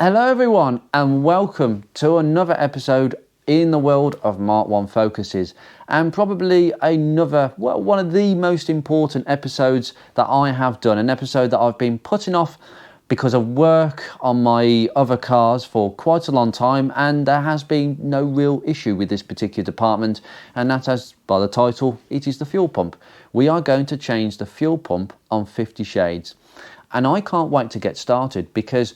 Hello everyone and welcome to another episode in the world of Mark 1 Focuses, and probably one of the most important episodes that I have done, an episode that I've been putting off because of work on my other cars for quite a long time, and there has been no real issue with this particular department, and that, as by the title, it is the fuel pump. We are going to change the fuel pump on 50 Shades, and I can't wait to get started because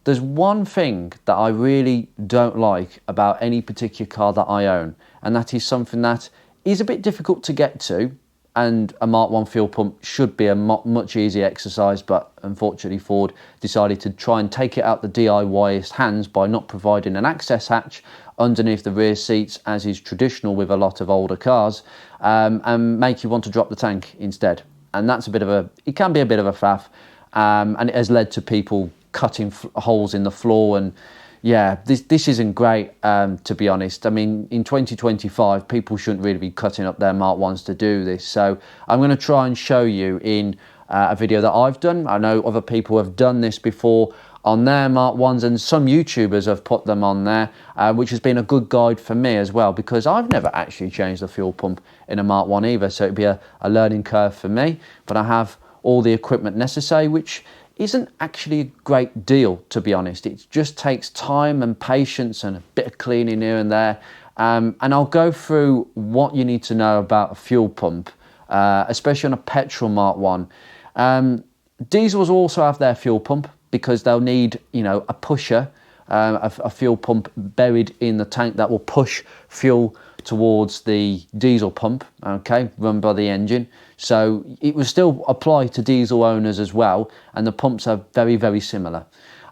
there's one thing that I really don't like about any particular car that I own, and that is something that is a bit difficult to get to, and a Mark 1 fuel pump should be a much easier exercise, but unfortunately Ford decided to try and take it out the DIYist hands by not providing an access hatch underneath the rear seats, as is traditional with a lot of older cars, and make you want to drop the tank instead. And that's it can be a bit of a faff, and it has led to people cutting holes in the floor, and yeah, this isn't great, to be honest. I mean, in 2025 people shouldn't really be cutting up their Mark 1s to do this, so I'm going to try and show you in a video that I've done. I know other people have done this before on their Mark 1s, and some YouTubers have put them on there, which has been a good guide for me as well, because I've never actually changed the fuel pump in a Mark 1 either, so it'd be a learning curve for me. But I have all the equipment necessary, which isn't actually a great deal, to be honest. It just takes time and patience and a bit of cleaning here and there. And I'll go through what you need to know about a fuel pump, especially on a petrol Mark 1. Diesels also have their fuel pump because they'll need, a pusher, a fuel pump buried in the tank that will push fuel towards the diesel pump, okay, run by the engine. So it will still apply to diesel owners as well, and the pumps are very, very similar.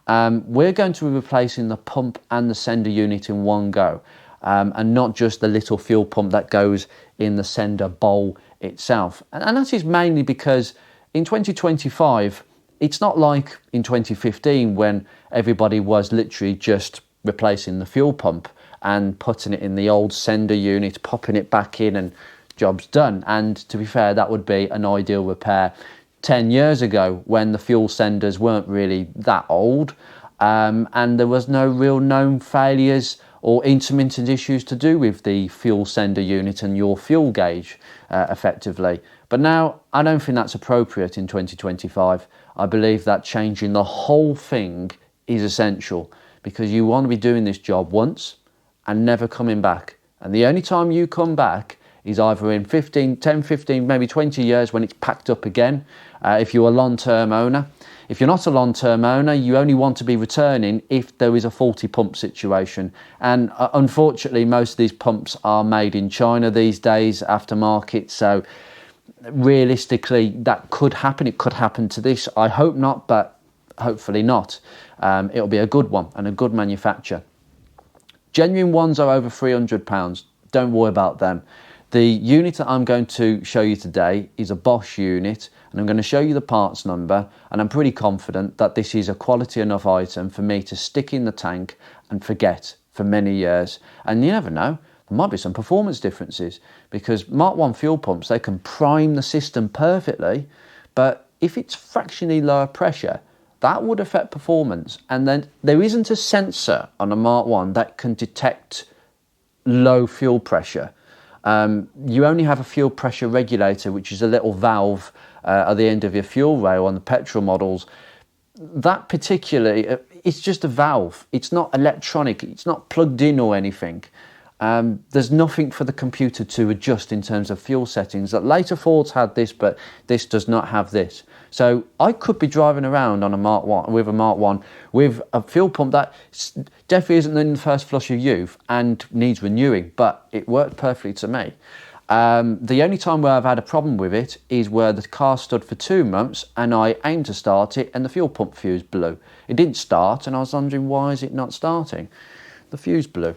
We're going to be replacing the pump and the sender unit in one go, and not just the little fuel pump that goes in the sender bowl itself. And that is mainly because in 2025, it's not like in 2015 when everybody was literally just replacing the fuel pump and putting it in the old sender unit, popping it back in, and job's done. And to be fair, that would be an ideal repair 10 years ago when the fuel senders weren't really that old, and there was no real known failures or intermittent issues to do with the fuel sender unit and your fuel gauge, effectively. But now I don't think that's appropriate in 2025. I believe that changing the whole thing is essential, because you want to be doing this job once and never coming back. And the only time you come back is either in 10, 15, maybe 20 years when it's packed up again, if you're a long-term owner. If you're not a long-term owner, you only want to be returning if there is a faulty pump situation. And unfortunately, most of these pumps are made in China these days, aftermarket. So realistically, that could happen. It could happen to this. I hope not, but hopefully not. It'll be a good one and a good manufacturer. Genuine ones are over £300. Don't worry about them. The unit that I'm going to show you today is a Bosch unit, and I'm going to show you the parts number, and I'm pretty confident that this is a quality enough item for me to stick in the tank and forget for many years. And you never know, there might be some performance differences, because Mark 1 fuel pumps, they can prime the system perfectly, but if it's fractionally lower pressure, that would affect performance. And then there isn't a sensor on a Mark 1 that can detect low fuel pressure. You only have a fuel pressure regulator, which is a little valve at the end of your fuel rail on the petrol models. That particularly, it's just a valve. It's not electronic. It's not plugged in or anything. There's nothing for the computer to adjust in terms of fuel settings. That later Fords had this, but this does not have this. So I could be driving around on a Mark 1 with a fuel pump that definitely isn't in the first flush of youth and needs renewing, but it worked perfectly to me. The only time where I've had a problem with it is where the car stood for 2 months and I aimed to start it and the fuel pump fuse blew. It didn't start, and I was wondering, why is it not starting? The fuse blew.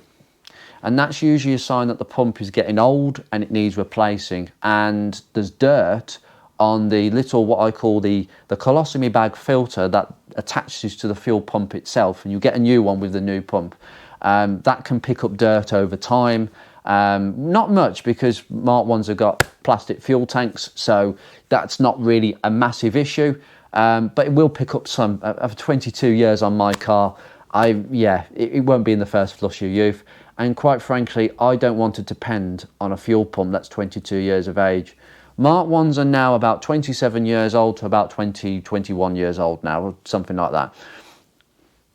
And that's usually a sign that the pump is getting old and it needs replacing. And there's dirt on the little, what I call the colostomy bag filter that attaches to the fuel pump itself, and you get a new one with the new pump. That can pick up dirt over time. Not much, because Mark 1s have got plastic fuel tanks, so that's not really a massive issue, but it will pick up some. I've 22 years on my car, yeah, it won't be in the first flush of youth. And quite frankly, I don't want to depend on a fuel pump that's 22 years of age. Mark 1s are now about 27 years old to about 20, 21 years old now, something like that.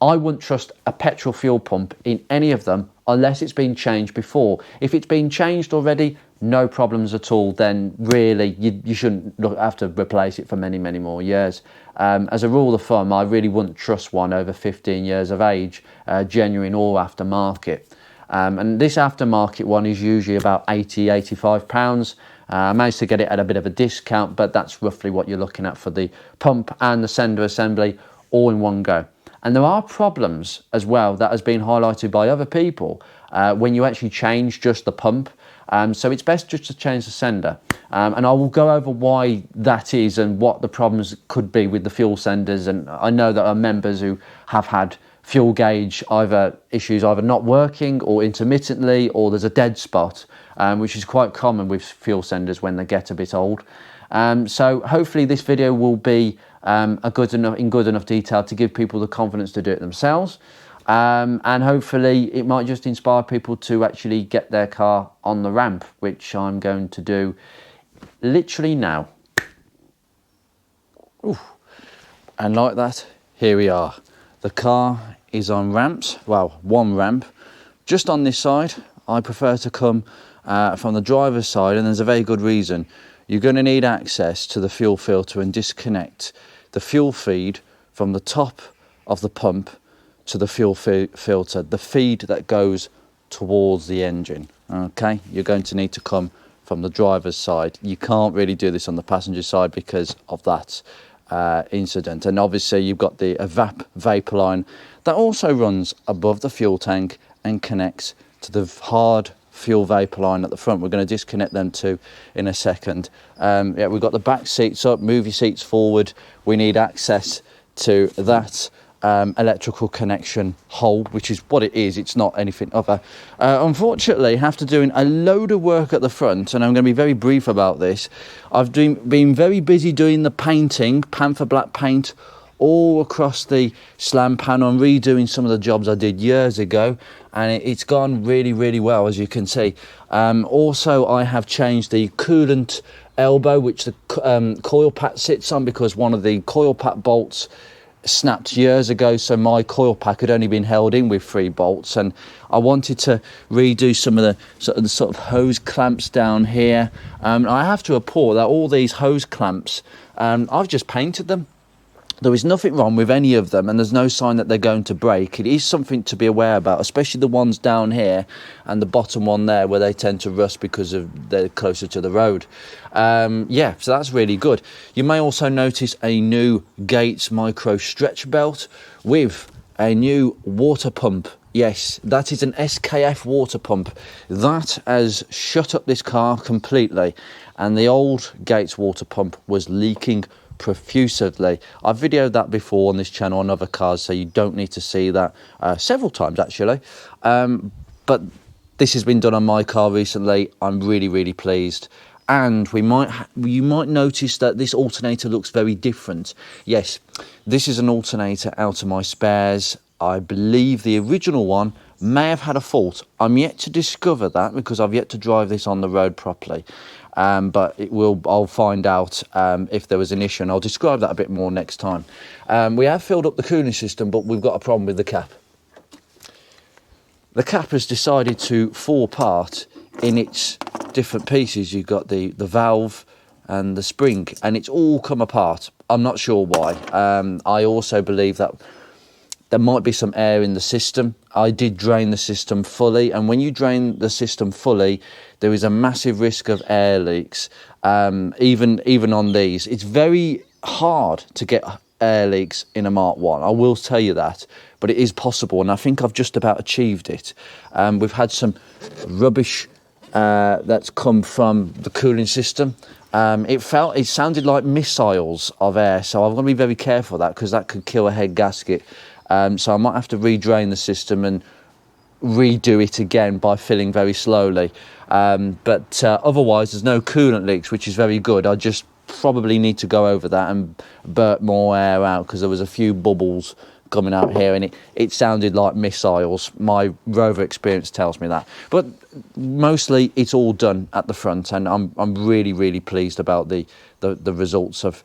I wouldn't trust a petrol fuel pump in any of them unless it's been changed before. If it's been changed already, no problems at all, then really you shouldn't have to replace it for many, many more years. As a rule of thumb, I really wouldn't trust one over 15 years of age, genuine or aftermarket. And this aftermarket one is usually about £80–85. I managed to get it at a bit of a discount, but that's roughly what you're looking at for the pump and the sender assembly all in one go. And there are problems as well that has been highlighted by other people when you actually change just the pump. So it's best just to change the sender. And I will go over why that is and what the problems could be with the fuel senders. And I know there are members who have had fuel gauge issues either not working or intermittently, or there's a dead spot, which is quite common with fuel senders when they get a bit old. So hopefully this video will be in good enough detail to give people the confidence to do it themselves. And hopefully it might just inspire people to actually get their car on the ramp, which I'm going to do literally now. Ooh. And like that, here we are. The car is on ramps, well, one ramp. Just on this side, I prefer to come from the driver's side, and there's a very good reason. You're going to need access to the fuel filter and disconnect the fuel feed from the top of the pump to the fuel filter, the feed that goes towards the engine. Okay, you're going to need to come from the driver's side. You can't really do this on the passenger side because of that incident. And obviously you've got the evap vapor line that also runs above the fuel tank and connects to the hard fuel vapor line at the front. We're going to disconnect them two in a second. Yeah, we've got the back seats up, move your seats forward. We need access to that electrical connection hole, which is what it is. It's not anything other. Unfortunately, after doing a load of work at the front, and I'm going to be very brief about this, I've been very busy doing the painting, Panther Black paint, all across the slam panel and redoing some of the jobs I did years ago, and it's gone really, really well, as you can see. Also, I have changed the coolant elbow, which the coil pack sits on, because one of the coil pack bolts snapped years ago, so my coil pack had only been held in with 3 bolts, and I wanted to redo some of the sort of hose clamps down here. I have to report that all these hose clamps, I've just painted them. There is nothing wrong with any of them, and there's no sign that they're going to break. It is something to be aware about, especially the ones down here and the bottom one there, where they tend to rust because they're closer to the road. Yeah, so that's really good. You may also notice a new Gates micro stretch belt with a new water pump. Yes, that is an SKF water pump. That has shut up this car completely, and the old Gates water pump was leaking profusively. I've videoed that before on this channel on other cars, so you don't need to see that several times actually. But this has been done on my car recently. I'm really, really pleased. And you might notice that this alternator looks very different. Yes, this is an alternator out of my spares. I believe the original one may have had a fault. I'm yet to discover that because I've yet to drive this on the road properly. But I'll find out if there was an issue, and I'll describe that a bit more next time. We have filled up the cooling system, but we've got a problem with the cap. The cap has decided to fall apart in its different pieces. You've got the valve and the spring, and it's all come apart. I'm not sure why. I also believe that there might be some air in the system. I did drain the system fully, and when you drain the system fully, there is a massive risk of air leaks. Even on these, it's very hard to get air leaks in a Mark 1. I will tell you that, but it is possible, and I think I've just about achieved it. We've had some rubbish that's come from the cooling system. It sounded like missiles of air, so I'm going to be very careful of that, because that could kill a head gasket. So I might have to re-drain the system and redo it again by filling very slowly. But otherwise, there's no coolant leaks, which is very good. I just probably need to go over that and burp more air out, because there was a few bubbles coming out here, and it sounded like missiles. My rover experience tells me that. But mostly it's all done at the front, and I'm really, really pleased about the results of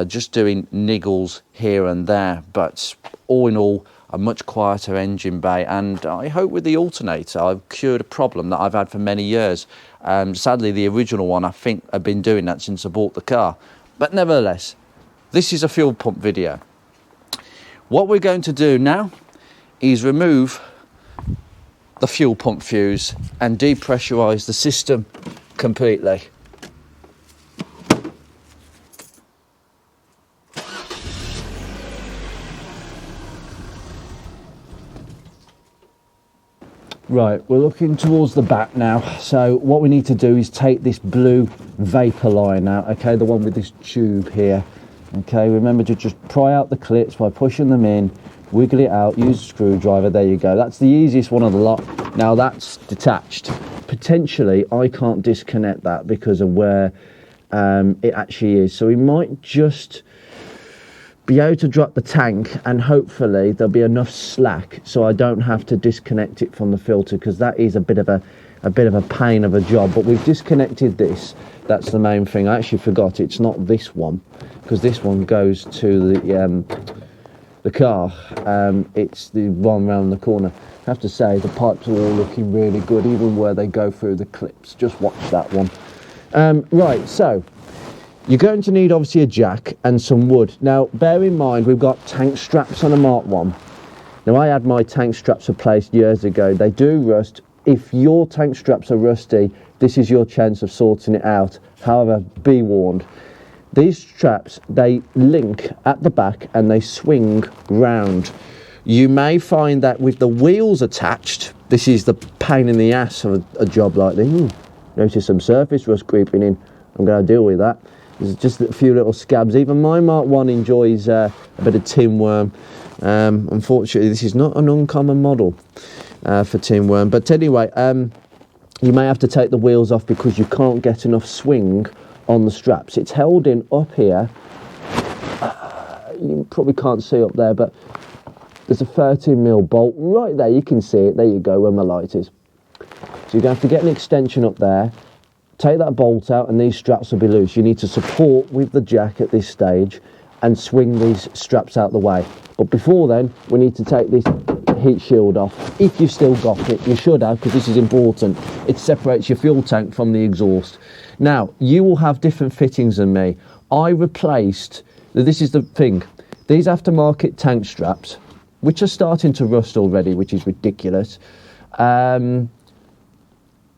just doing niggles here and there. But all in all, a much quieter engine bay, and I hope with the alternator I've cured a problem that I've had for many years. Sadly, the original one, I think I've been doing that since I bought the car. But nevertheless, this is a fuel pump video. What we're going to do now is remove the fuel pump fuse and depressurize the system completely. Right, we're looking towards the back now. So what we need to do is take this blue vapor line out, okay, the one with this tube here. Okay, remember to just pry out the clips by pushing them in, wiggle it out, use a screwdriver, there you go. That's the easiest one of the lot. Now that's detached. Potentially I can't disconnect that because of where it actually is. So we might just be able to drop the tank, and hopefully there'll be enough slack so I don't have to disconnect it from the filter, because that is a bit of a pain of a job. But we've disconnected this. That's the main thing. I actually forgot it's not this one, because this one goes to the car. It's the one round the corner. I have to say the pipes are all looking really good, even where they go through the clips. Just watch that one. Right, so you're going to need obviously a jack and some wood. Now bear in mind we've got tank straps on a Mark 1. Now I had my tank straps replaced years ago. They do rust. If your tank straps are rusty, this is your chance of sorting it out. However, be warned. These straps, they link at the back and they swing round. You may find that with the wheels attached, this is the pain in the ass of a job like this. Notice some surface rust creeping in. I'm going to deal with that. There's just a few little scabs. Even my Mark 1 enjoys a bit of tin worm. Unfortunately, this is not an uncommon model for tin worm. But anyway, you may have to take the wheels off because you can't get enough swing on the straps. It's held in up here. You probably can't see up there, but there's a 13mm bolt right there. You can see it. There you go, where my light is. So you're going to have to get an extension up there. Take that bolt out and these straps will be loose. You need to support with the jack at this stage and swing these straps out the way. But before then, we need to take this heat shield off. If you've still got it, you should have, because this is important. It separates your fuel tank from the exhaust. Now, you will have different fittings than me. I replaced, this is the thing, these aftermarket tank straps, which are starting to rust already, which is ridiculous.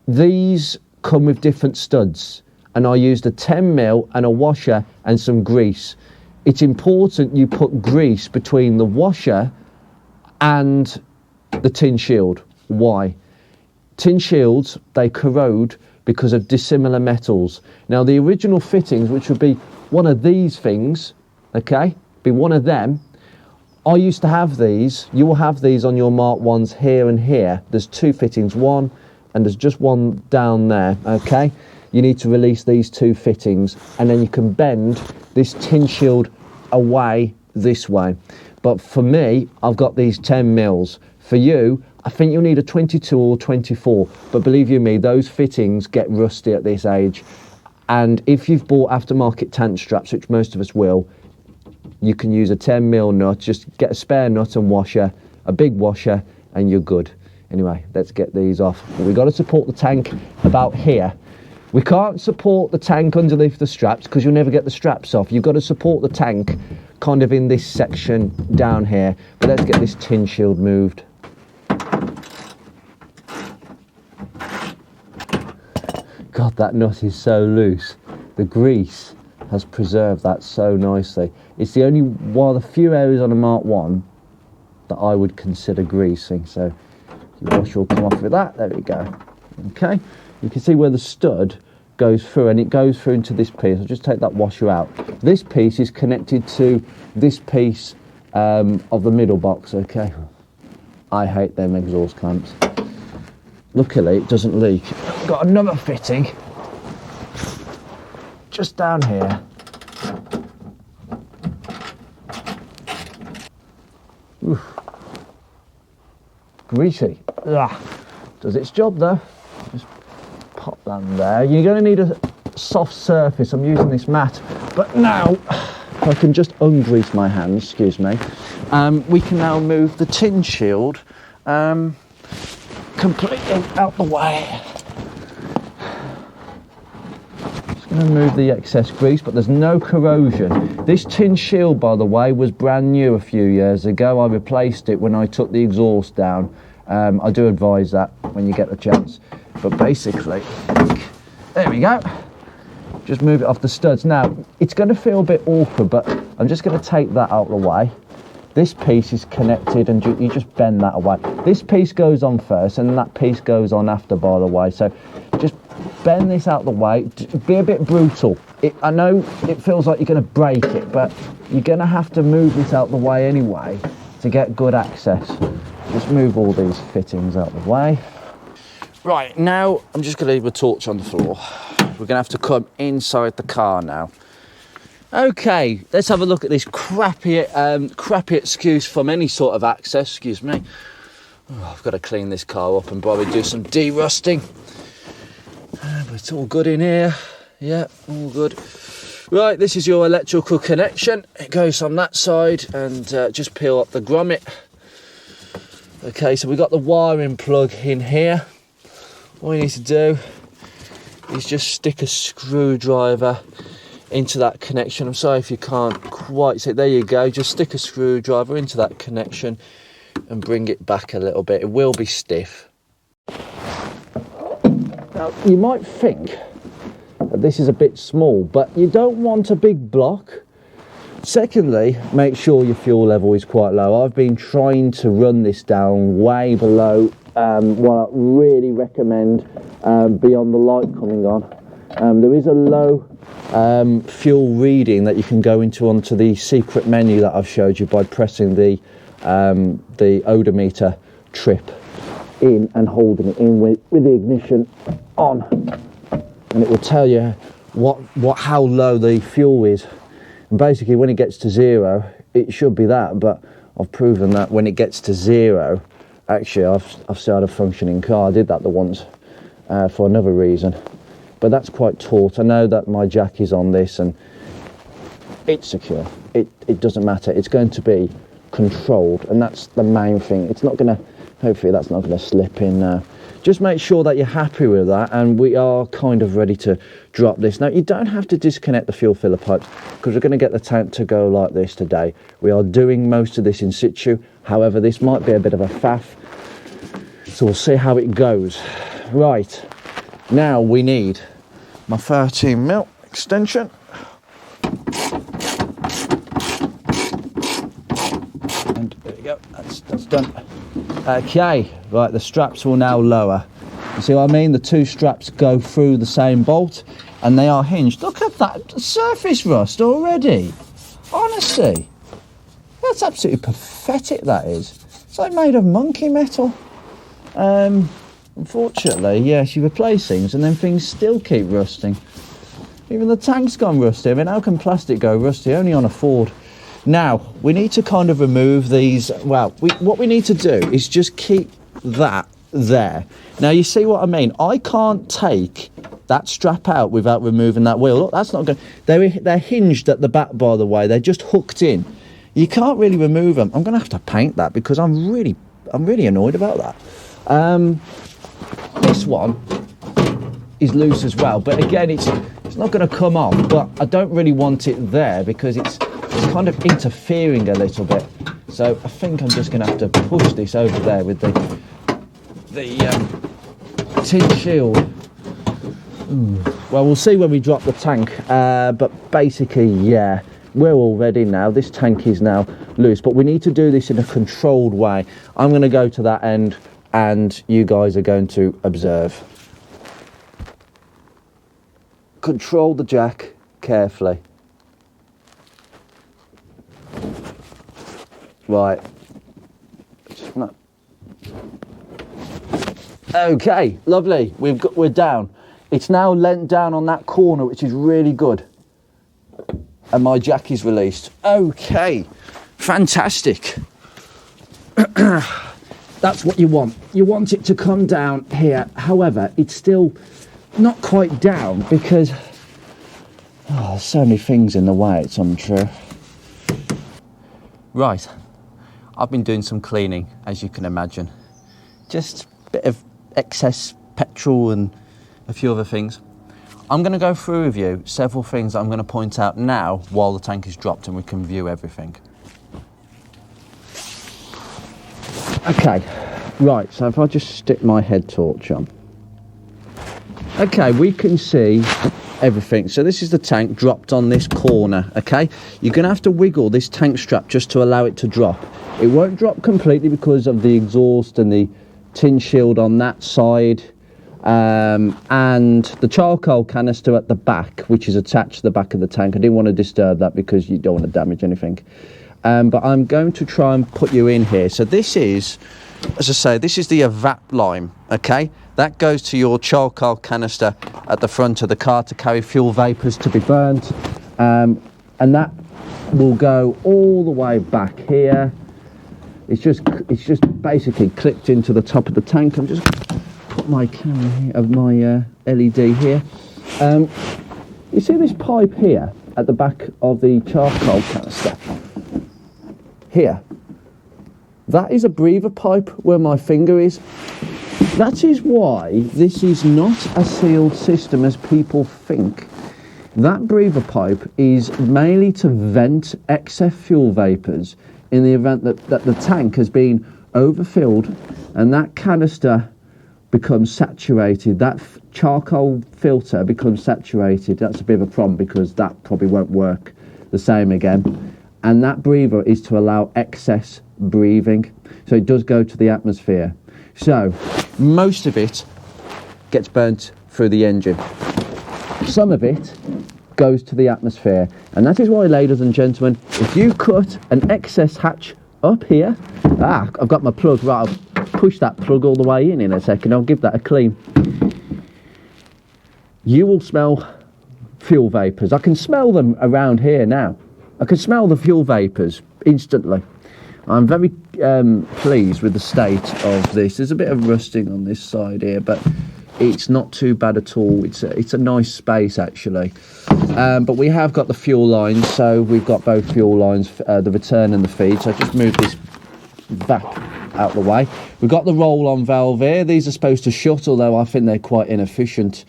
These come with different studs, and I used a 10mm and a washer and some grease. It's important you put grease between the washer and the tin shield. Why? Tin shields, they corrode because of dissimilar metals. Now the original fittings, which would be one of these things, okay, be one of them. I used to have these. You will have these on your Mark 1s here and here. There's two fittings, one and there's just one down there, okay? You need to release these two fittings, and then you can bend this tin shield away this way. But for me, I've got these 10mm. For you, I think you'll need a 22 or 24, but believe you me, those fittings get rusty at this age. And if you've bought aftermarket tank straps, which most of us will, you can use a 10mm nut. Just get a spare nut and washer, a big washer, and you're good. Anyway, let's get these off. We've got to support the tank about here. We can't support the tank underneath the straps because you'll never get the straps off. You've got to support the tank kind of in this section down here. But let's get this tin shield moved. God, that nut is so loose. The grease has preserved that so nicely. It's the only one of the few areas on a Mark 1 that I would consider greasing. So your washer will come off with that. There we go. Okay, you can see where the stud goes through, and it goes through into this piece. I'll just take that washer out. This piece is connected to this piece of the middle box. Okay, I hate them exhaust clamps. Luckily it doesn't leak. Got another fitting just down here. Oof. greasy. Ugh. Does its job though. Just pop that there. You're going to need a soft surface. I'm using this mat, but now if I can just ungrease my hands, excuse me, we can now move the tin shield completely out the way. Just going to move the excess grease, but there's no corrosion. This tin shield, by the way, was brand new a few years ago. I replaced it when I took the exhaust down. I do advise that when you get the chance, but basically, there we go. Just move it off the studs. Now, it's going to feel a bit awkward, but I'm just going to take that out of the way. This piece is connected and you just bend that away. This piece goes on first and that piece goes on after, by the way. So just bend this out of the way. Be a bit brutal. I know it feels like you're going to break it, but you're going to have to move this out of the way anyway to get good access. Just move all these fittings out of the way. Right, now I'm just going to leave a torch on the floor. We're going to have to come inside the car now. Okay, let's have a look at this crappy excuse from any sort of access. Excuse me. Oh, I've got to clean this car up and probably do some de-rusting. But it's all good in here. Yeah, all good. Right, this is your electrical connection. It goes on that side and just peel up the grommet. Okay, so we've got the wiring plug in here. All you need to do is just stick a screwdriver into that connection. I'm sorry if you can't quite see. There you go. Just stick a screwdriver into that connection and bring it back a little bit. It will be stiff. Now, you might think that this is a bit small, but you don't want a big block. Secondly, make sure your fuel level is quite low. I've been trying to run this down way below what I really recommend beyond the light coming on. There is a low fuel reading that you can go onto the secret menu that I've showed you by pressing the odometer trip in and holding it in with the ignition on, and it will tell you how low the fuel is. And basically, when it gets to zero, it should be that, but I've proven that when it gets to zero, actually I've started a functioning car. I did that the once for another reason. But that's quite taut. I know that my jack is on this and it's secure. It doesn't matter. It's going to be controlled, and that's the main thing. It's not going to, hopefully that's not going to slip in now. Just make sure that you're happy with that, and we are kind of ready to drop this. Now, you don't have to disconnect the fuel filler pipes because we're going to get the tank to go like this today. We are doing most of this in situ. However, this might be a bit of a faff, so we'll see how it goes. Right, now we need my 13mm extension. And there we go, that's done. Okay, right, the straps will now lower. You see what I mean? The two straps go through the same bolt and they are hinged. Look at that surface rust already. Honestly, that's absolutely pathetic, that is. It's like made of monkey metal. Unfortunately, yes, you replace things and then things still keep rusting. Even the tank's gone rusty. I mean, how can plastic go rusty? Only on a Ford. Now, we need to kind of remove these. Well, what we need to do is just keep that there. Now, you see what I mean? I can't take that strap out without removing that wheel. Look, that's not good. They're hinged at the back, by the way. They're just hooked in. You can't really remove them. I'm going to have to paint that because I'm really annoyed about that. This one is loose as well, but again, it's not going to come off. But I don't really want it there because it's kind of interfering a little bit. So I think I'm just going to have to push this over there with the tin shield. Ooh. Well, we'll see when we drop the tank. But basically, yeah, we're all ready now. This tank is now loose, but we need to do this in a controlled way. I'm going to go to that end and you guys are going to observe. Control the jack carefully. Right. Okay, lovely. We're down. It's now leant down on that corner, which is really good. And my jack is released. Okay, fantastic. That's what you want. You want it to come down here. However, it's still not quite down because there's so many things in the way, it's untrue. Right, I've been doing some cleaning, as you can imagine. Just a bit of excess petrol and a few other things. I'm going to go through with you several things that I'm going to point out now while the tank is dropped and we can view everything. Okay, right, so if I just stick my head torch on. Okay, we can see everything. So this is the tank dropped on this corner, okay? You're going to have to wiggle this tank strap just to allow it to drop. It won't drop completely because of the exhaust and the tin shield on that side. And the charcoal canister at the back, which is attached to the back of the tank. I didn't want to disturb that because you don't want to damage anything. But I'm going to try and put you in here. So this is, as I say, this is the evap line, okay? That goes to your charcoal canister at the front of the car to carry fuel vapours to be burnt. And that will go all the way back here. It's just basically clipped into the top of the tank. I'm just put my camera here, of my LED here. You see this pipe here at the back of the charcoal canister? Here. That is a breather pipe where my finger is. That is why this is not a sealed system as people think. That breather pipe is mainly to vent excess fuel vapours in the event that the tank has been overfilled and that canister becomes saturated, that charcoal filter becomes saturated. That's a bit of a problem because that probably won't work the same again. And that breather is to allow excess breathing. So it does go to the atmosphere. So most of it gets burnt through the engine. Some of it goes to the atmosphere. And that is why, ladies and gentlemen, if you cut an excess hatch up here, I've got my plug, right, I'll push that plug all the way in a second, I'll give that a clean. You will smell fuel vapours. I can smell them around here now. I can smell the fuel vapours instantly. I'm very pleased with the state of this. There's a bit of rusting on this side here, but it's not too bad at all. It's a nice space actually. But we have got the fuel lines, so we've got both fuel lines, the return and the feed. So I just move this back out the way. We've got the roll-on valve here. These are supposed to shut, although I think they're quite inefficient,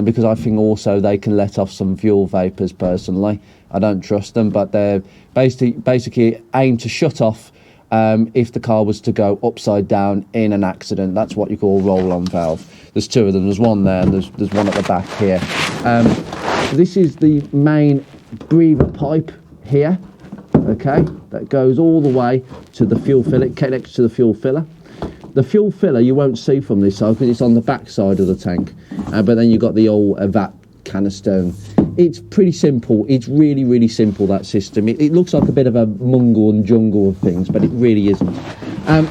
because I think also they can let off some fuel vapours personally. I don't trust them, but they're basically aimed to shut off if the car was to go upside down in an accident. That's what you call roll-on valve. There's two of them. There's one there and there's one at the back here. This is the main breather pipe here, okay, that goes all the way to the fuel filler. It connects to the fuel filler. The fuel filler you won't see from this side because it's on the back side of the tank, but then you've got the old evap canister. It's pretty simple. It's really, really simple, that system. It looks like a bit of a mungle and jungle of things, but it really isn't.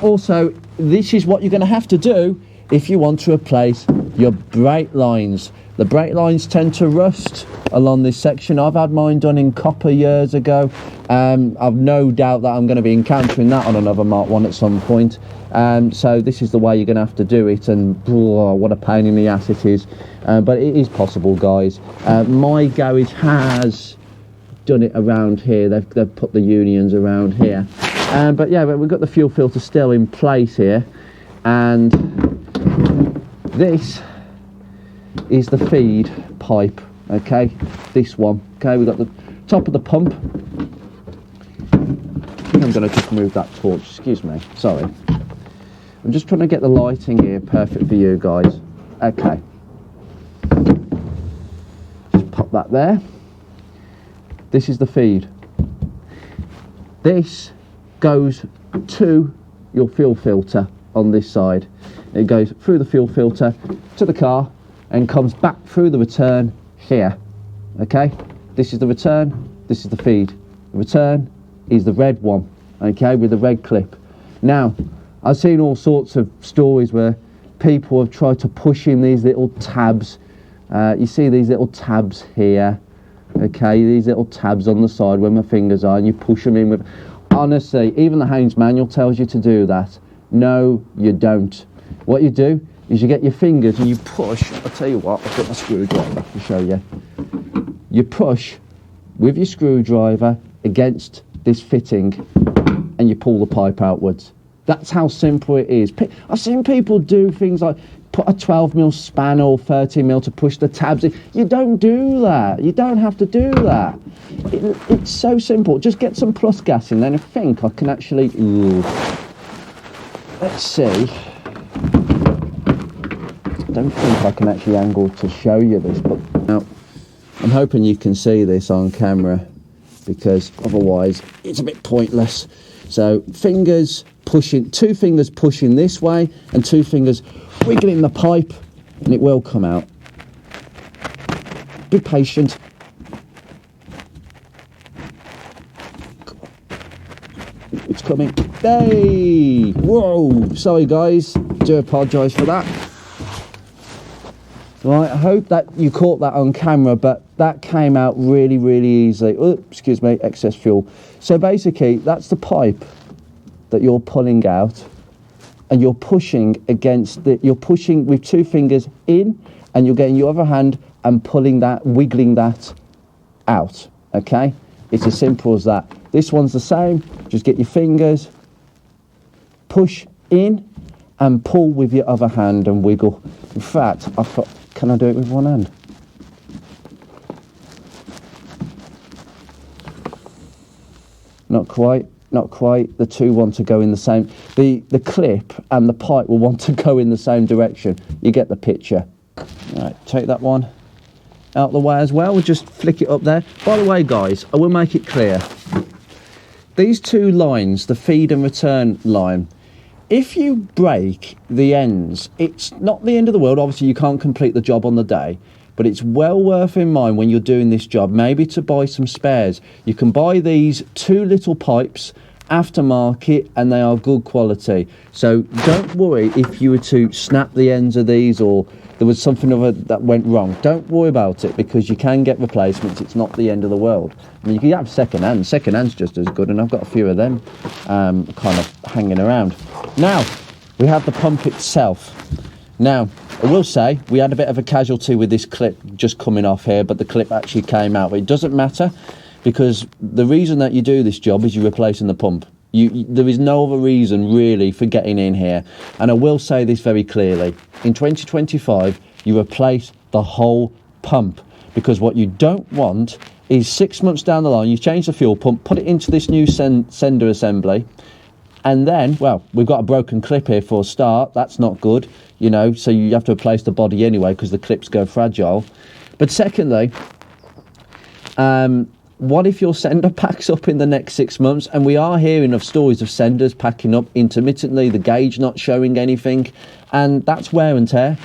Also, this is what you're going to have to do if you want to replace your brake lines. The brake lines tend to rust along this section. I've had mine done in copper years ago. I've no doubt that I'm going to be encountering that on another Mark 1 at some point. So this is the way you're going to have to do it, and what a pain in the ass it is. But it is possible, guys. My garage has done it around here. They've put the unions around here. But yeah, we've got the fuel filter still in place here. And this is the feed pipe, okay, this one, okay. We've got the top of the pump. I think I'm going to just move that torch, excuse me, sorry. I'm just trying to get the lighting here perfect for you guys. Okay, just pop that there. This is the feed. This goes to your fuel filter on this side. It goes through the fuel filter to the car and comes back through the return here, okay. This is the return, this is the feed. The return is the red one, okay, with the red clip. Now, I've seen all sorts of stories where people have tried to push in these little tabs. You see these little tabs here, okay, these little tabs on the side where my fingers are, and you push them in with... Honestly, even the Haynes manual tells you to do that. No, you don't. What you do is you get your fingers and you push. I'll tell you what, I've got my screwdriver to show you. You push with your screwdriver against this fitting and you pull the pipe outwards. That's how simple it is. I've seen people do things like put a 12mm span or 13mm to push the tabs in. You don't do that. You don't have to do that. It's so simple. Just get some plus gas in, then I think I can actually... Ooh. Let's see. I don't think I can actually angle to show you this, but now I'm hoping you can see this on camera, because otherwise it's a bit pointless. So fingers pushing, 2 fingers pushing this way and 2 fingers wiggling the pipe, and it will come out. Be patient. It's coming. Hey! Whoa! Sorry guys, do apologise for that. Right, I hope that you caught that on camera, but that came out really, really easily. Oh, excuse me, excess fuel. So basically, that's the pipe that you're pulling out, and you're pushing against the, you're pushing with 2 fingers in, and you're getting your other hand and pulling that, wiggling that out, okay? It's as simple as that. This one's the same, just get your fingers, push in, and pull with your other hand and wiggle. In fact, can I do it with one hand? Not quite. Not quite. The 2 want to go in the same. The clip and the pipe will want to go in the same direction. You get the picture. All right, take that one out the way as well. We'll just flick it up there. By the way, guys, I will make it clear. These 2 lines, the feed and return line, if you break the ends, it's not the end of the world. Obviously, you can't complete the job on the day, but it's well worth in mind when you're doing this job, maybe to buy some spares. You can buy these 2 little pipes, aftermarket, and they are good quality. So don't worry if you were to snap the ends of these or there was something that went wrong. Don't worry about it, because you can get replacements. It's not the end of the world. I mean, you can have second hand. Second hand's just as good, and I've got a few of them kind of hanging around. Now, we have the pump itself. Now, I will say, we had a bit of a casualty with this clip just coming off here, but the clip actually came out. But it doesn't matter, because the reason that you do this job is you're replacing the pump. There is no other reason really for getting in here. And I will say this very clearly. In 2025, you replace the whole pump, because what you don't want is 6 months down the line, you change the fuel pump, put it into this new sender assembly, and then, well, we've got a broken clip here for a start. That's not good, you know, so you have to replace the body anyway because the clips go fragile. But secondly, what if your sender packs up in the next 6 months? And we are hearing of stories of senders packing up intermittently, the gauge not showing anything, and that's wear and tear.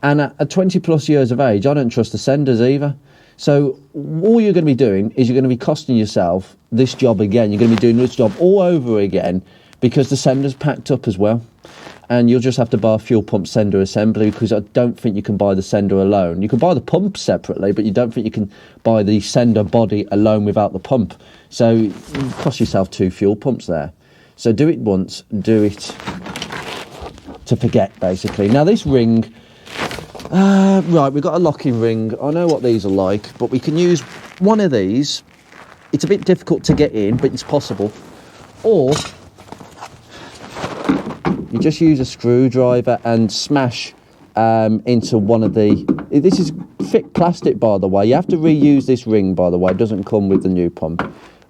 And at 20 plus years of age, I don't trust the senders either. So all you're going to be doing is you're going to be costing yourself this job again. You're going to be doing this job all over again because the sender's packed up as well. And you'll just have to buy a fuel pump sender assembly, because I don't think you can buy the sender alone. You can buy the pump separately, but you don't think you can buy the sender body alone without the pump. So you cost yourself 2 fuel pumps there. So do it once, do it to forget, basically. Now this ring, right, we've got a locking ring. I know what these are like, but we can use one of these. It's a bit difficult to get in, but it's possible. Or you just use a screwdriver and smash into one of the... This is thick plastic, by the way. You have to reuse this ring, by the way. It doesn't come with the new pump.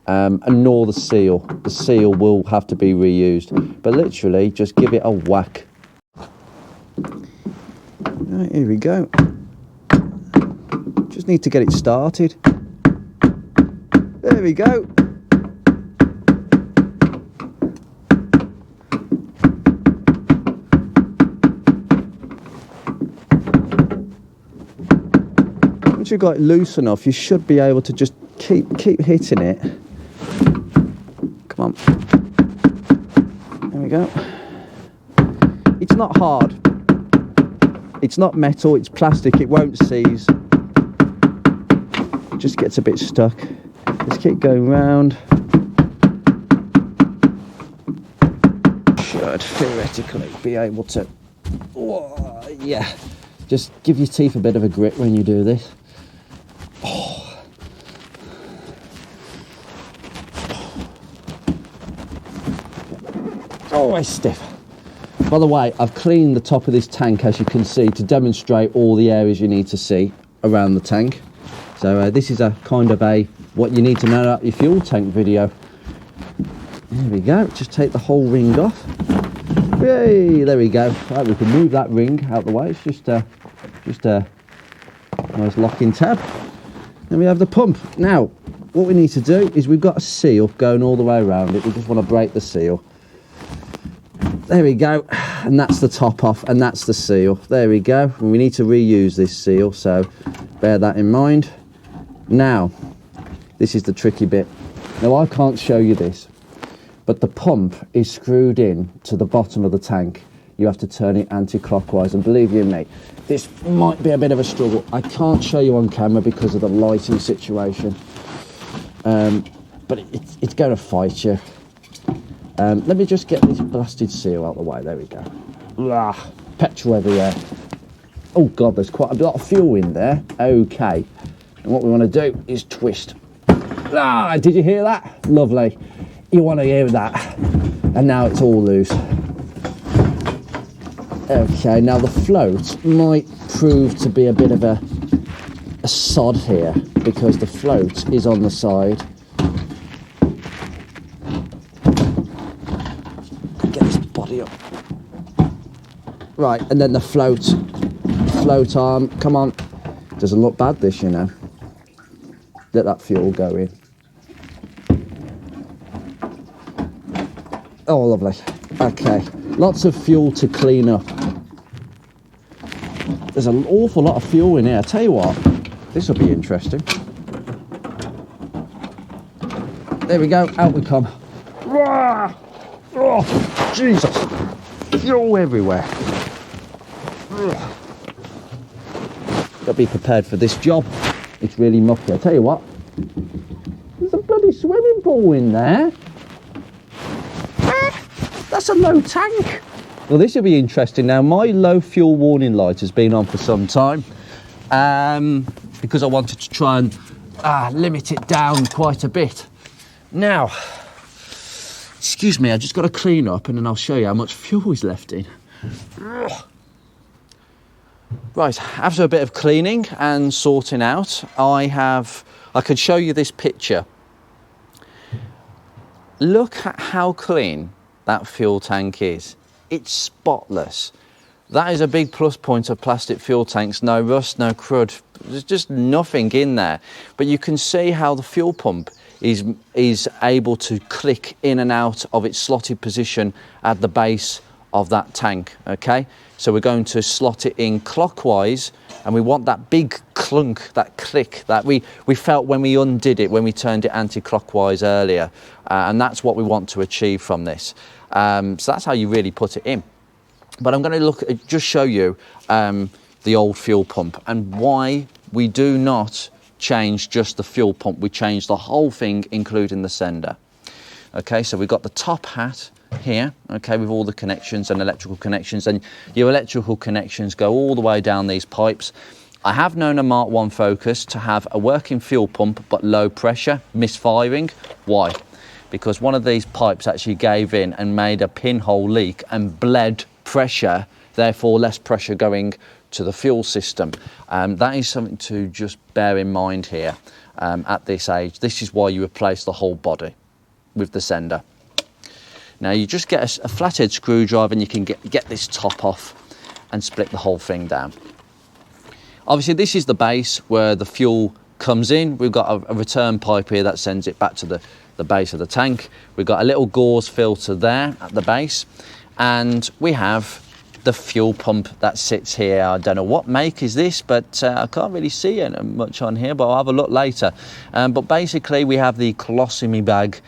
And nor the seal. The seal will have to be reused. But literally, just give it a whack. Right, here we go. Just need to get it started. There we go. Once you've got it loose enough, you should be able to just keep hitting it. Come on. There we go. It's not hard. It's not metal, it's plastic, it won't seize. It just gets a bit stuck. Just keep going round. should theoretically be able to, yeah, just give your teeth a bit of a grit when you do this. Always stiff. By the way, I've cleaned the top of this tank, as you can see, to demonstrate all the areas you need to see around the tank. So this is a kind of a what you need to know about your fuel tank video. There we go. Just take the whole ring off. Yay, there we go. Right, we can move that ring out the way. It's just a nice locking tab. Then we have the pump. Now, what we need to do is we've got a seal going all the way around it. We just want to break the seal. There we go, and that's the top off, and that's the seal. There we go, and we need to reuse this seal, so bear that in mind. Now, this is the tricky bit. Now, I can't show you this, but the pump is screwed in to the bottom of the tank. You have to turn it anti-clockwise, and believe you me, this might be a bit of a struggle. I can't show you on camera because of the lighting situation, but it's going to fight you. Let me just get this blasted seal out of the way. There we go. Petrol everywhere. Oh God, there's quite a lot of fuel in there. Okay. And what we want to do is twist. Did you hear that? Lovely. You want to hear that. And now it's all loose. Okay, now the float might prove to be a bit of a sod here, because the float is on the side. Right, and then the float arm, come on. Doesn't look bad, this, you know. Let that fuel go in. Oh, lovely. Okay, lots of fuel to clean up. There's an awful lot of fuel in here. I tell you what, this will be interesting. There we go, out we come. Oh, Jesus, fuel everywhere. Got to be prepared for this job. It's really mucky. I tell you what, there's a bloody swimming pool in there. That's a low tank. Well, this will be interesting. Now, my low fuel warning light has been on for some time, because I wanted to try and limit it down quite a bit. Now, excuse me, I just got to clean up, and then I'll show you how much fuel is left in. Right, after a bit of cleaning and sorting out, I could show you this picture. Look at how clean that fuel tank is. It's spotless. That is a big plus point of plastic fuel tanks. No rust, no crud. There's just nothing in there. But you can see how the fuel pump is able to click in and out of its slotted position at the base of that tank, okay? So we're going to slot it in clockwise, and we want that big clunk, that click that we felt when we undid it, when we turned it anti-clockwise earlier. And that's what we want to achieve from this. So that's how you really put it in. But I'm going to just show you the old fuel pump and why we do not change just the fuel pump. We change the whole thing, including the sender. Okay, so we've got the top hat here, okay, with all the connections and electrical connections, and your electrical connections go all the way down these pipes. I have known a Mark 1 Focus to have a working fuel pump but low pressure, misfiring. Why? Because one of these pipes actually gave in and made a pinhole leak and bled pressure, therefore less pressure going to the fuel system. That is something to just bear in mind here at this age. This is why you replace the whole body with the sender. Now you just get a flathead screwdriver and you can get this top off and split the whole thing down. Obviously this is the base where the fuel comes in. We've got a return pipe here that sends it back to the base of the tank. We've got a little gauze filter there at the base, and we have the fuel pump that sits here. I don't know what make is this, but I can't really see it much on here, but I'll have a look later. But basically we have the colostomy bag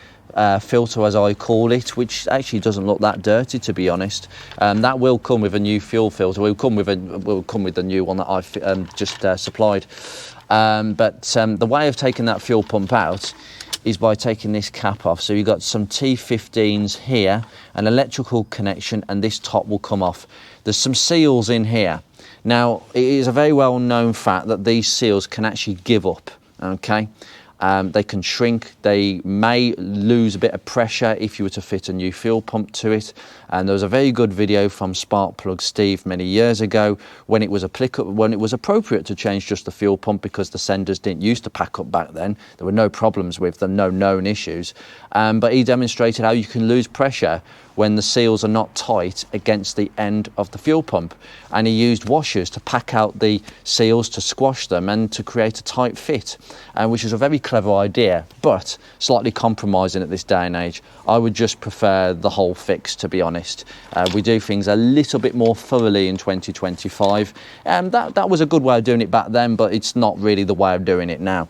filter, as I call it, which actually doesn't look that dirty, to be honest. That will come with a new fuel filter. Will come with the new one that I've just supplied. But the way of taking that fuel pump out is by taking this cap off. So you've got some T15s here, an electrical connection, and this top will come off. There's some seals in here. Now, it is a very well known fact that these seals can actually give up, okay? They can shrink, they may lose a bit of pressure if you were to fit a new fuel pump to it. And there was a very good video from Sparkplug Steve many years ago when it was appropriate to change just the fuel pump, because the senders didn't used to pack up back then. There were no problems with them, no known issues. But he demonstrated how you can lose pressure when the seals are not tight against the end of the fuel pump. And he used washers to pack out the seals, to squash them and to create a tight fit, which is a very clever idea, but slightly compromising at this day and age. I would just prefer the whole fix, to be honest. We do things a little bit more thoroughly in 2025, and that was a good way of doing it back then, but it's not really the way of doing it now.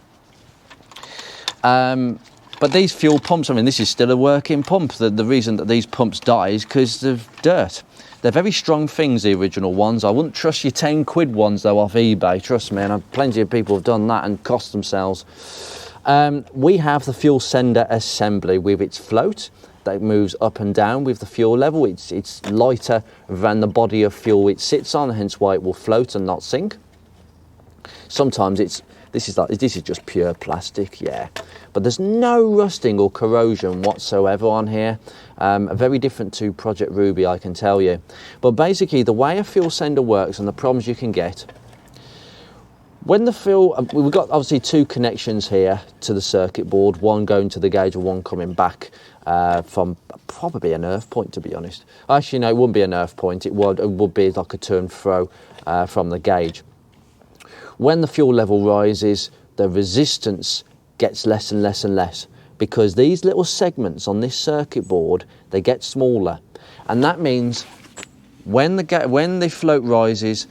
But these fuel pumps, I mean, this is still a working pump. The reason that these pumps die is because of dirt. They're very strong things, the original ones. I wouldn't trust your 10 quid ones, though, off eBay. Trust me, and plenty of people have done that and cost themselves. We have the fuel sender assembly with its float that moves up and down with the fuel level. It's lighter than the body of fuel it sits on, hence why it will float and not sink. Sometimes this is just pure plastic, yeah. But there's no rusting or corrosion whatsoever on here. Very different to Project Ruby, I can tell you. But basically, the way a fuel sender works and the problems you can get, when the fuel, we've got obviously two connections here to the circuit board, one going to the gauge and one coming back from probably an earth point, to be honest. Actually, no, it wouldn't be an earth point. It would be like a to and fro from the gauge. When the fuel level rises, the resistance gets less and less and less, because these little segments on this circuit board, they get smaller. And that means when the float rises,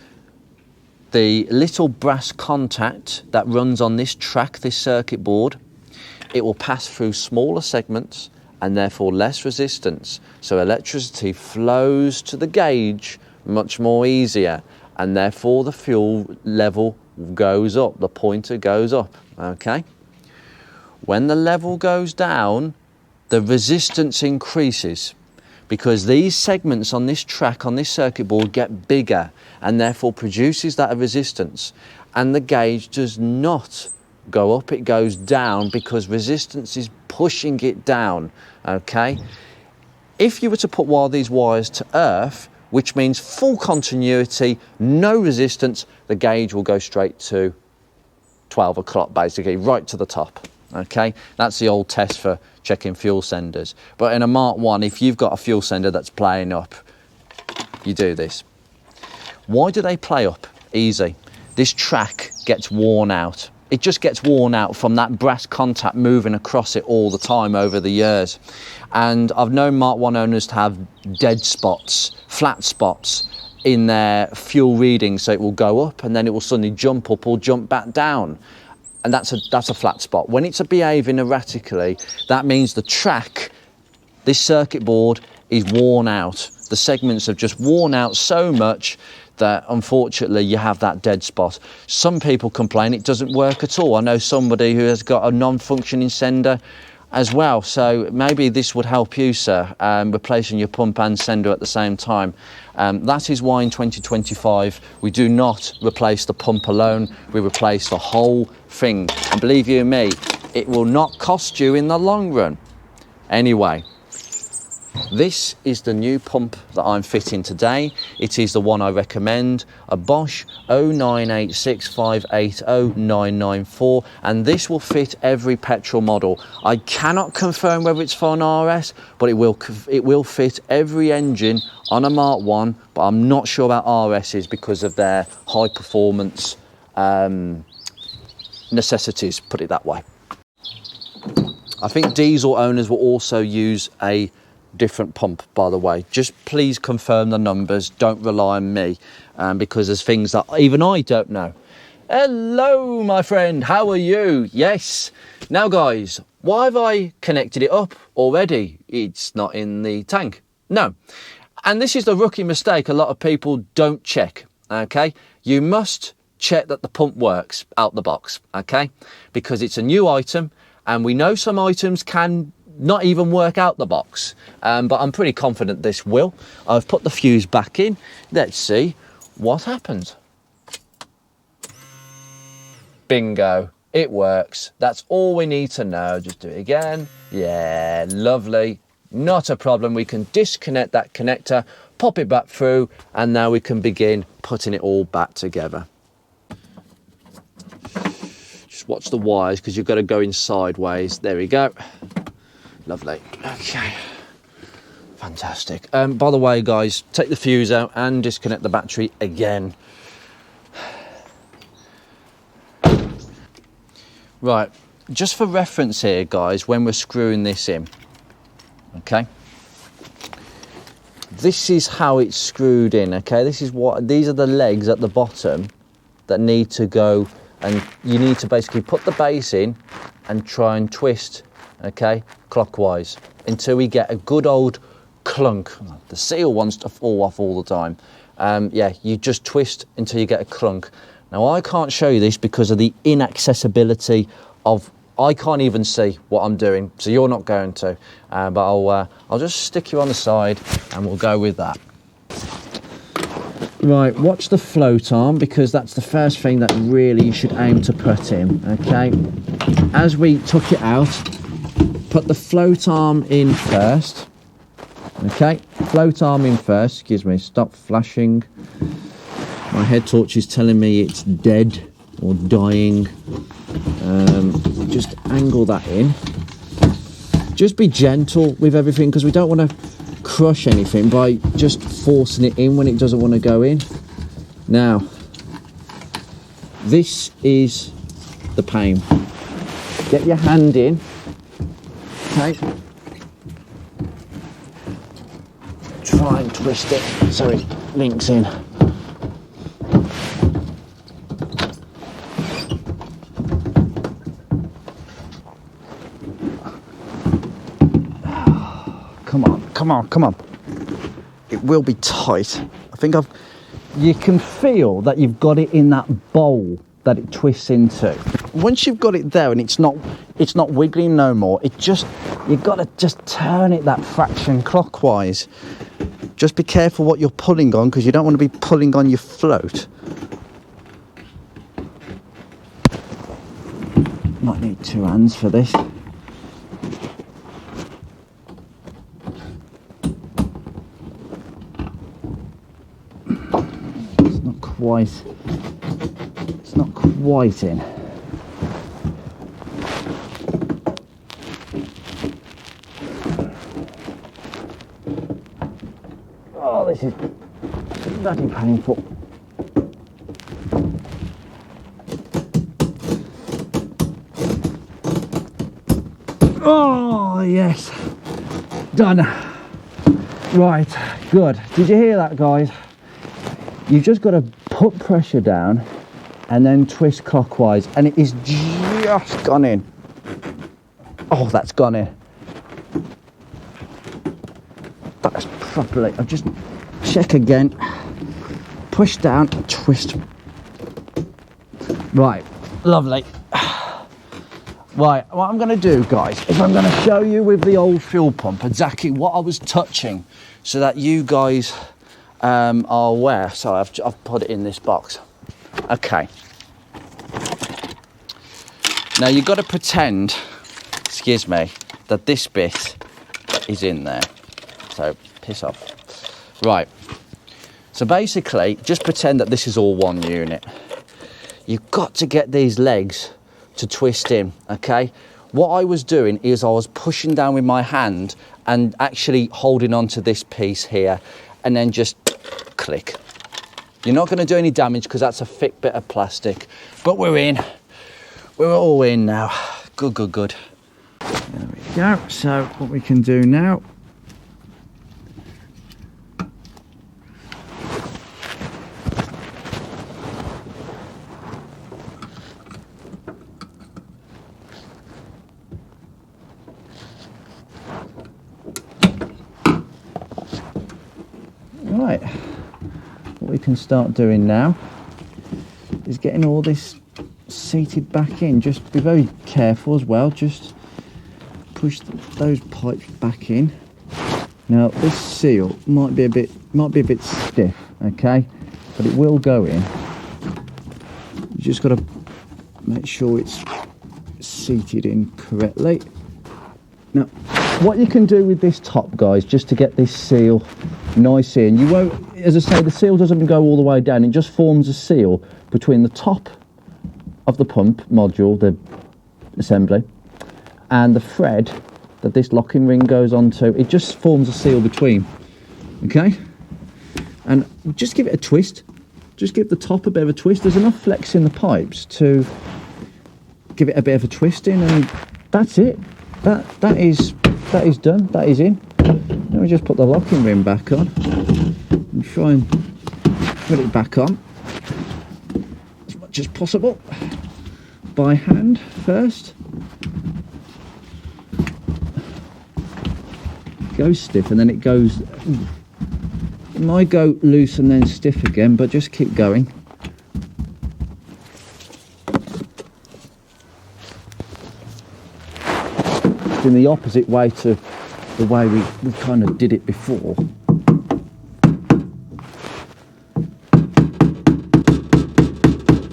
the little brass contact that runs on this track, this circuit board, it will pass through smaller segments and therefore less resistance. So electricity flows to the gauge much more easier, and therefore the fuel level goes up, the pointer goes up, okay? When the level goes down, the resistance increases, because these segments on this track, on this circuit board, get bigger and therefore produces that resistance. And the gauge does not go up, it goes down, because resistance is pushing it down, okay? If you were to put one of these wires to earth, which means full continuity, no resistance, the gauge will go straight to 12 o'clock, basically, right to the top. Okay, that's the old test for checking fuel senders. But in a Mark 1, if you've got a fuel sender that's playing up, you do this. Why do they play up? Easy. This track gets worn out. It just gets worn out from that brass contact moving across it all the time over the years. And I've known Mark 1 owners to have dead spots, flat spots in their fuel readings. So it will go up and then it will suddenly jump up or jump back down. And that's a flat spot. When it's behaving erratically, that means the track, this circuit board, is worn out. The segments have just worn out so much that unfortunately you have that dead spot. Some people complain it doesn't work at all. I know somebody who has got a non-functioning sender as well, so maybe this would help you, sir, replacing your pump and sender at the same time. That is why in 2025 we do not replace the pump alone, we replace the whole thing. And believe you me, it will not cost you in the long run. Anyway, this is the new pump that I'm fitting today. It is the one I recommend, a Bosch 0986580994, and this will fit every petrol model. I cannot confirm whether it's for an RS, but it will fit every engine on a Mark 1, but I'm not sure about RSs because of their high performance necessities, put it that way. I think diesel owners will also use a different pump, by the way. Just please confirm the numbers, don't rely on me, because there's things that even I don't know. Hello my friend, how are you? Yes. Now guys, why have I connected it up already? It's not in the tank. No. And this is the rookie mistake a lot of people don't check, okay? You must check that the pump works out the box, okay? Because it's a new item And we know some items can not even work out the box, but I'm pretty confident this will. I've put the fuse back in. Let's see what happens. Bingo, it works. That's all we need to know. Just do it again. Yeah, lovely. Not a problem. We can disconnect that connector, pop it back through, and now we can begin putting it all back together. Just watch the wires because you've got to go in sideways. There we go. Lovely. Okay. Fantastic. By the way, guys, take the fuse out and disconnect the battery again. Right, just for reference here, guys, when we're screwing this in, okay? This is how it's screwed in, okay? These are the legs at the bottom that need to go, and you need to basically put the base in and try and twist, okay, clockwise until we get a good old clunk. The seal wants to fall off all the time. Yeah, you just twist until you get a clunk. Now, I can't show you this because of the inaccessibility of, I can't even see what I'm doing, so you're not going to. But I'll just stick you on the side and we'll go with that. Right, watch the float arm because that's the first thing that really you should aim to put in, okay? As we took it out, put the float arm in first, okay? Float arm in first, excuse me, stop flashing. My head torch is telling me it's dead or dying. Just angle that in. Just be gentle with everything because we don't want to crush anything by just forcing it in when it doesn't want to go in. Now, this is the pain. Get your hand in, okay? Try and twist it so it links in. Come on. It will be tight. I think you can feel that you've got it in that bowl that it twists into. Once you've got it there and it's not wiggling no more, you've got to just turn it that fraction clockwise. Just be careful what you're pulling on because you don't want to be pulling on your float. Might need two hands for this. It's not quite in. Oh, this is bloody painful. Oh, yes. Done. Right, good. Did you hear that, guys? You've just got to put pressure down and then twist clockwise, and it is just gone in. Oh, that's gone in. That's properly. I'll just check again. Push down, twist. Right, lovely. Right, what I'm going to do, guys, is I'm going to show you with the old fuel pump exactly what I was touching so that you guys are aware. So I've put it in this box. Okay. Now you've got to pretend, excuse me, that this bit is in there. So piss off. Right. So basically, just pretend that this is all one unit. You've got to get these legs to twist in, okay? What I was doing is I was pushing down with my hand and actually holding on to this piece here and then just click. You're not going to do any damage because that's a thick bit of plastic, but we're in. We're all in now. Good, good, good. There we go. So what we can do now, right, what we can start doing now is getting all this seated back in. Just be very careful as well. Just push those pipes back in. Now this seal might be a bit stiff, okay, but it will go in. You just got to make sure it's seated in correctly. Now, what you can do with this top, guys, just to get this seal nice in, you won't, as I say, the seal doesn't go all the way down. It just forms a seal between the top of the pump module, the assembly, and the thread that this locking ring goes onto. It just forms a seal between, okay? And just give it a twist. Just give the top a bit of a twist. There's enough flex in the pipes to give it a bit of a twist in, and that's it. That is done. That is in. Let me just put the locking ring back on and try and put it back on as much as possible by hand first. It goes stiff and then it goes. It might go loose and then stiff again, but just keep going. In the opposite way to the way we kind of did it before.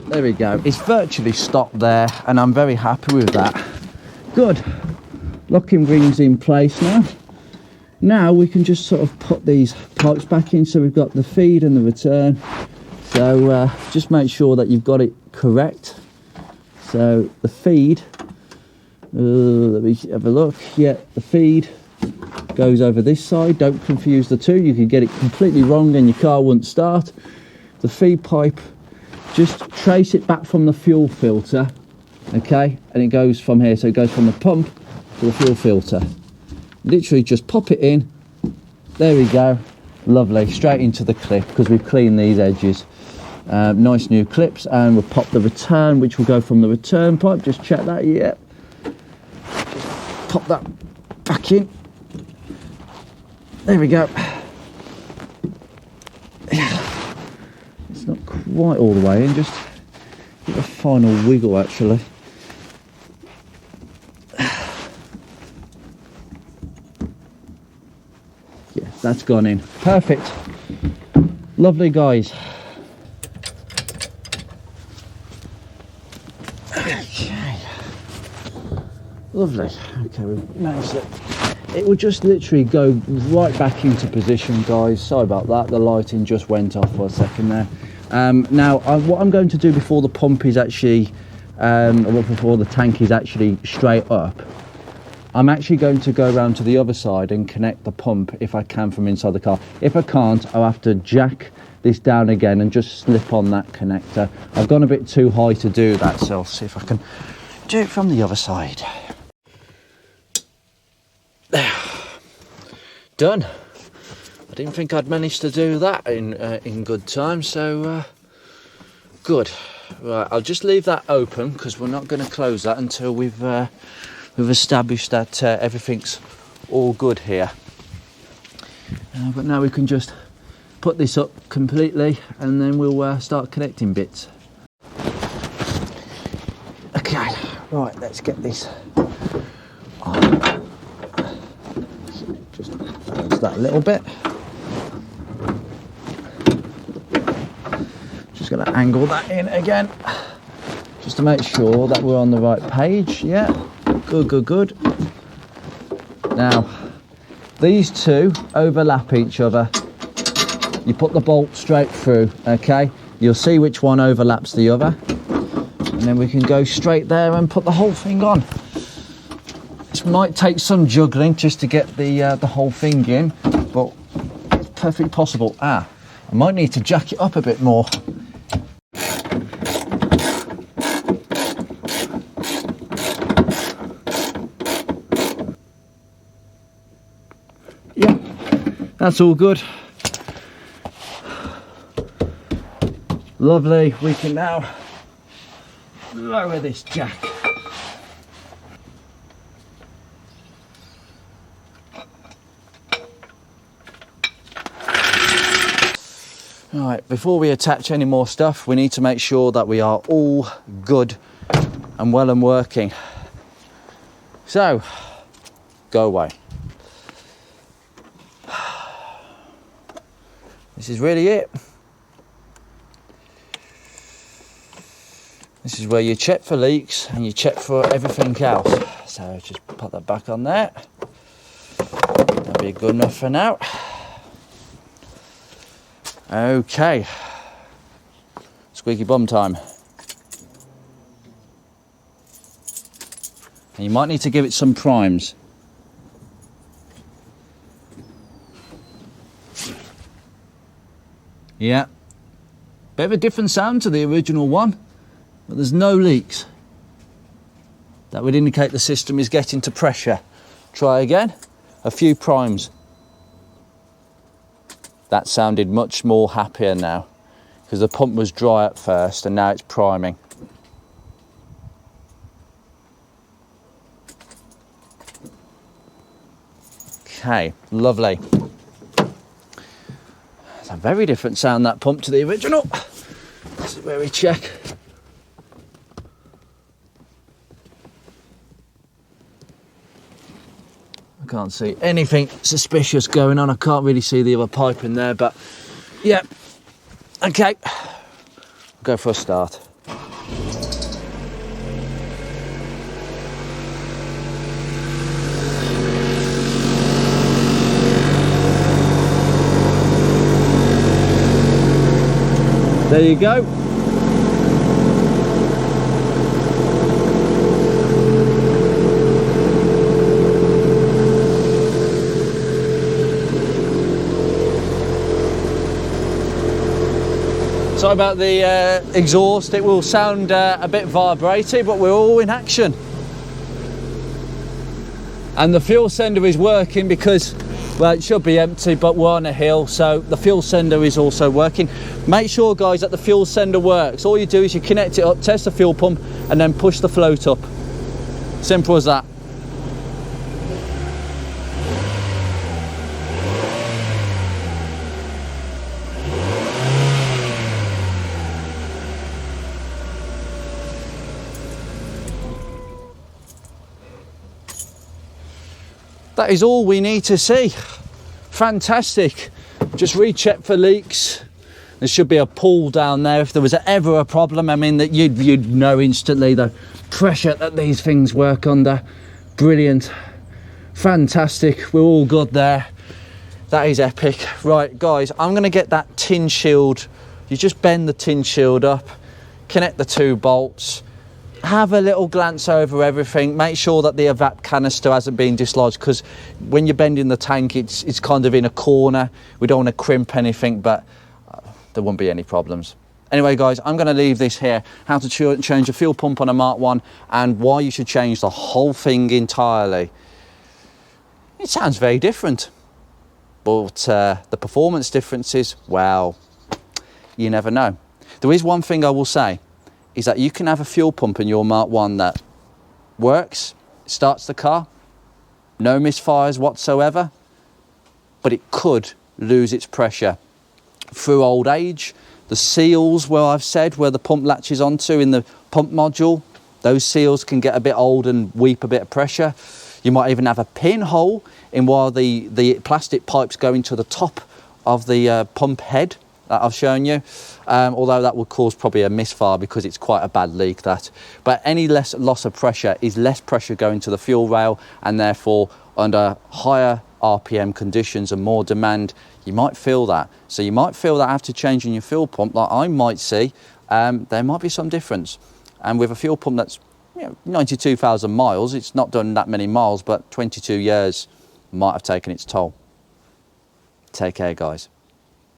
There we go. It's virtually stopped there, and I'm very happy with that. Good. Locking rings in place now. Now we can just sort of put these pipes back in, so we've got the feed and the return. So just make sure that you've got it correct. So the feed, let me have a look. Yeah, the feed goes over this side. Don't confuse the two. You could get it completely wrong and your car wouldn't start. The feed pipe, just trace it back from the fuel filter, okay, and it goes from here. So it goes from the pump to the fuel filter. Literally just pop it in. There we go. Lovely. Straight into the clip, because we've cleaned these edges. Nice new clips, and we'll pop the return, which will go from the return pipe. Just check that. Yeah, just pop that back in. There we go. It's not quite all the way in, just give it a final wiggle actually. Yeah, that's gone in. Perfect. Lovely, guys. Okay. Lovely. Okay, we've managed it. It will just literally go right back into position, guys. Sorry about that. The lighting just went off for a second there. Now, what I'm going to do before the pump is actually, before the tank is actually straight up, I'm actually going to go around to the other side and connect the pump if I can from inside the car. If I can't, I'll have to jack this down again and just slip on that connector. I've gone a bit too high to do that, so I'll see if I can do it from the other side. There. Done. I didn't think I'd managed to do that in good time, so good. Right, I'll just leave that open because we're not going to close that until we've established that everything's all good here. But now we can just put this up completely, and then we'll start connecting bits. Okay, right, let's get this on. Just close that a little bit. Just going to angle that in again, just to make sure that we're on the right page. Yeah, good. Now, these two overlap each other. You put the bolt straight through, okay? You'll see which one overlaps the other. And then we can go straight there and put the whole thing on. This might take some juggling just to get the whole thing in, but it's perfectly possible. I might need to jack it up a bit more. Yeah, that's all good. Lovely, we can now lower this jack. Right, before we attach any more stuff, we need to make sure that we are all good and well and working. So, go away. This is really it. This is where you check for leaks and you check for everything else. So just put that back on there. That'll be good enough for now. Okay. Squeaky bum time. And you might need to give it some primes. Yeah. Bit of a different sound to the original one. But there's no leaks. That would indicate the system is getting to pressure. Try again. A few primes. That sounded much more happier now, because the pump was dry at first and now it's priming. Okay, lovely. It's a very different sound, that pump, to the original. This is where we check. I can't see anything suspicious going on. I can't really see the other pipe in there, but yeah. Okay, go for a start. There you go. Sorry about the exhaust, it will sound a bit vibrating, but we're all in action. And the fuel sender is working because, well, it should be empty, but we're on a hill, so the fuel sender is also working. Make sure, guys, that the fuel sender works. All you do is you connect it up, test the fuel pump, and then push the float up. Simple as that. That is all we need to see. Fantastic. Just recheck for leaks. There should be a pull down there if there was ever a problem. I mean, that you'd know instantly the pressure that these things work under. Brilliant. Fantastic. We're all good there. That is epic. Right, guys, I'm going to get that tin shield. You just bend the tin shield up, connect the 2 bolts. Have a little glance over everything. Make sure that the evap canister hasn't been dislodged, because when you're bending the tank, it's kind of in a corner. We don't want to crimp anything, but there won't be any problems. Anyway, guys, I'm going to leave this here. How to change a fuel pump on a Mark 1 and why you should change the whole thing entirely. It sounds very different, but the performance differences, well, you never know. There is one thing I will say, is that you can have a fuel pump in your Mark 1 that works, starts the car, no misfires whatsoever, but it could lose its pressure through old age. The seals, where I've said, where the pump latches onto in the pump module, those seals can get a bit old and weep a bit of pressure. You might even have a pinhole in while the plastic pipes go into the top of the pump head that I've shown you, although that would cause probably a misfire because it's quite a bad leak, that. But any less loss of pressure is less pressure going to the fuel rail, and therefore under higher RPM conditions and more demand, you might feel that. So you might feel that after changing your fuel pump, like I might see, there might be some difference. And with a fuel pump that's 92,000 miles, it's not done that many miles, but 22 years might have taken its toll. Take care, guys.